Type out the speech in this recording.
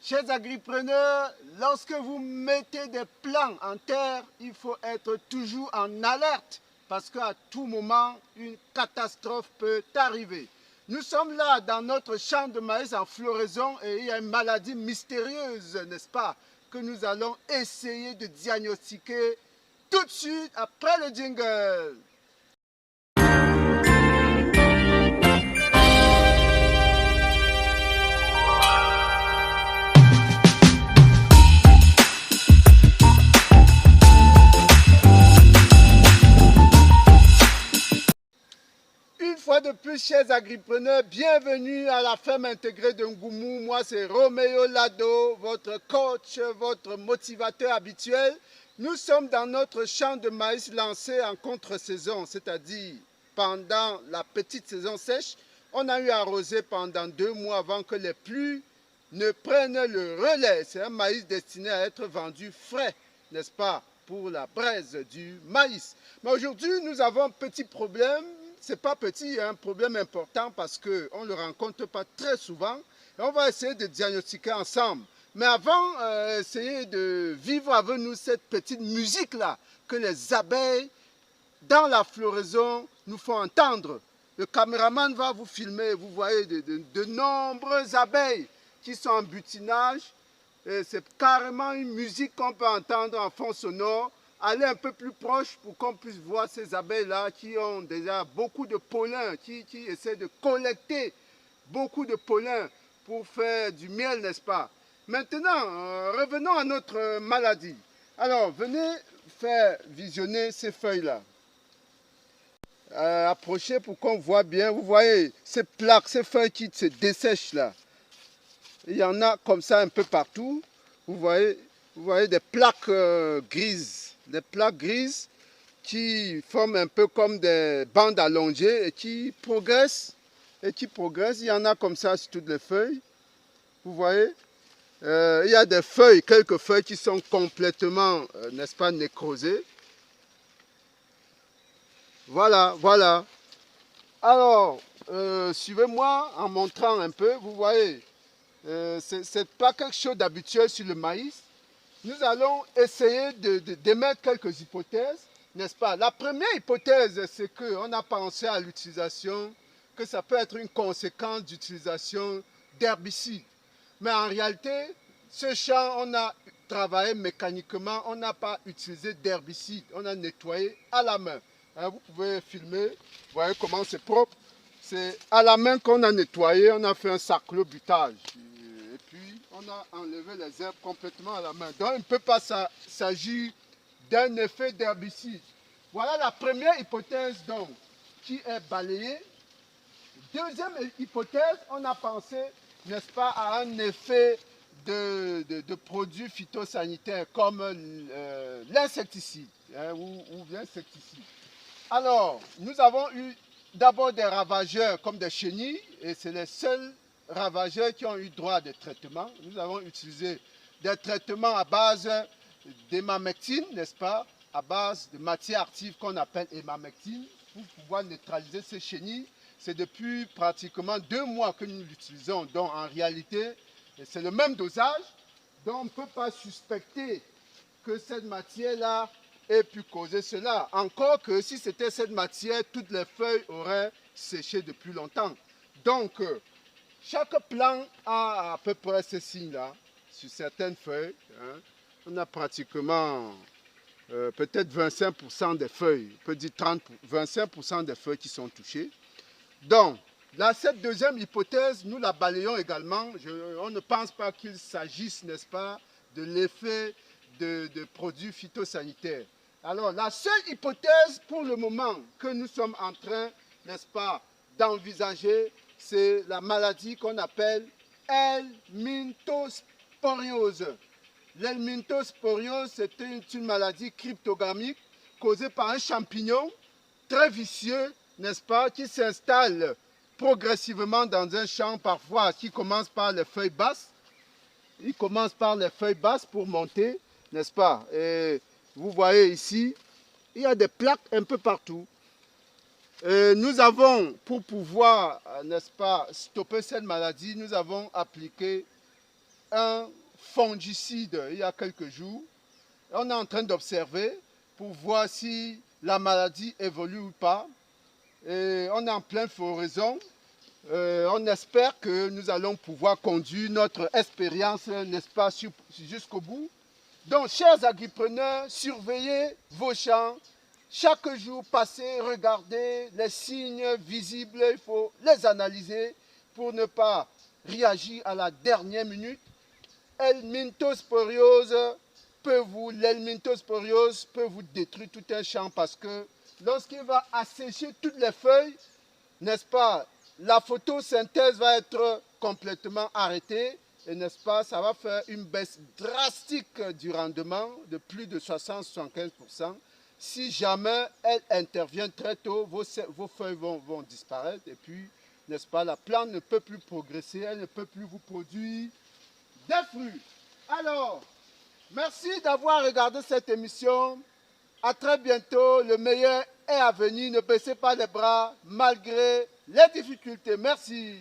Chers agripreneurs, lorsque vous mettez des plants en terre, il faut être toujours en alerte parce qu'à tout moment, une catastrophe peut arriver. Nous sommes là dans notre champ de maïs en floraison et il y a une maladie mystérieuse, n'est-ce pas, que nous allons essayer de diagnostiquer tout de suite après le jingle. Une fois de plus, chers agripreneurs, bienvenue à la ferme intégrée de Ngoumou. Moi, c'est Roméo Lado, votre coach, votre motivateur habituel. Nous sommes dans notre champ de maïs lancé en contre-saison, c'est-à-dire pendant la petite saison sèche. On a eu arrosé pendant 2 mois avant que les pluies ne prennent le relais. C'est un maïs destiné à être vendu frais, n'est-ce pas, pour la braise du maïs. Mais aujourd'hui, nous avons un petit problème. Ce n'est pas petit, un problème important parce qu'on ne le rencontre pas très souvent. Et on va essayer de diagnostiquer ensemble. Mais avant, essayer de vivre avec nous cette petite musique-là que les abeilles, dans la floraison, nous font entendre. Le caméraman va vous filmer, vous voyez de nombreuses abeilles qui sont en butinage. C'est carrément une musique qu'on peut entendre en fond sonore. Aller un peu plus proche pour qu'on puisse voir ces abeilles-là qui ont déjà beaucoup de pollen, qui essaient de collecter beaucoup de pollen pour faire du miel, n'est-ce pas? Maintenant, revenons à notre maladie. Alors, venez faire visionner ces feuilles-là. Approchez pour qu'on voit bien. Vous voyez ces plaques, ces feuilles qui se dessèchent là. Il y en a comme ça un peu partout. Vous voyez des plaques grises. Des plaques grises qui forment un peu comme des bandes allongées et qui progressent. Il y en a comme ça sur toutes les feuilles. Vous voyez, il y a des feuilles, quelques feuilles qui sont complètement, n'est-ce pas, nécrosées. Voilà, voilà. Alors, suivez-moi en montrant un peu. Vous voyez, ce n'est pas quelque chose d'habituel sur le maïs. Nous allons essayer d'émettre quelques hypothèses, n'est-ce pas? La première hypothèse, c'est qu'on a pensé à l'utilisation, que ça peut être une conséquence d'utilisation d'herbicides. Mais en réalité, ce champ, on a travaillé mécaniquement, on n'a pas utilisé d'herbicides, on a nettoyé à la main. Hein, vous pouvez filmer, vous voyez comment c'est propre. C'est à la main qu'on a nettoyé, on a fait un saclo-butage. On a enlevé les herbes complètement à la main. Donc, il ne peut pas s'agir d'un effet d'herbicide. Voilà la première hypothèse donc, qui est balayée. Deuxième hypothèse, on a pensé, n'est-ce pas, à un effet de produits phytosanitaires comme l'insecticide hein, ou l'insecticide. Alors, nous avons eu d'abord des ravageurs comme des chenilles et c'est les seuls ravageurs qui ont eu droit à des traitements. Nous avons utilisé des traitements à base d'hémamectine, n'est-ce pas, à base de matière active qu'on appelle hémamectine pour pouvoir neutraliser ces chenilles. C'est depuis pratiquement 2 mois que nous l'utilisons. Donc en réalité, c'est le même dosage. Donc on ne peut pas suspecter que cette matière-là ait pu causer cela. Encore que si c'était cette matière, toutes les feuilles auraient séché depuis longtemps. Donc, chaque plant a à peu près ces signes-là, sur certaines feuilles. Hein. On a pratiquement peut-être 25% des feuilles, on peut dire 25% des feuilles qui sont touchées. Donc, là, cette deuxième hypothèse, nous la balayons également. On ne pense pas qu'il s'agisse, n'est-ce pas, de l'effet de produits phytosanitaires. Alors, la seule hypothèse pour le moment que nous sommes en train, n'est-ce pas, d'envisager, c'est la maladie qu'on appelle helminthosporiose. L'helminthosporiose, c'est une maladie cryptogamique causée par un champignon très vicieux, n'est-ce pas, qui s'installe progressivement dans un champ, parfois qui commence par les feuilles basses. Il commence par les feuilles basses pour monter, n'est-ce pas? Et vous voyez ici, il y a des plaques un peu partout. Nous avons, pour pouvoir, n'est-ce pas, stopper cette maladie, nous avons appliqué un fongicide il y a quelques jours. On est en train d'observer pour voir si la maladie évolue ou pas. Et on est en pleine floraison. On espère que nous allons pouvoir conduire notre expérience, n'est-ce pas, jusqu'au bout. Donc, chers agripreneurs, surveillez vos champs. Chaque jour, passez, regardez les signes visibles. Il faut les analyser pour ne pas réagir à la dernière minute. L'helminthosporiose peut vous détruire tout un champ parce que lorsqu'il va assécher toutes les feuilles, n'est-ce pas, la photosynthèse va être complètement arrêtée et n'est-ce pas, ça va faire une baisse drastique du rendement de plus de 60-75%. Si jamais elle intervient très tôt, vos feuilles vont disparaître et puis, n'est-ce pas, la plante ne peut plus progresser, elle ne peut plus vous produire des fruits. Alors, merci d'avoir regardé cette émission. À très bientôt. Le meilleur est à venir. Ne baissez pas les bras malgré les difficultés. Merci.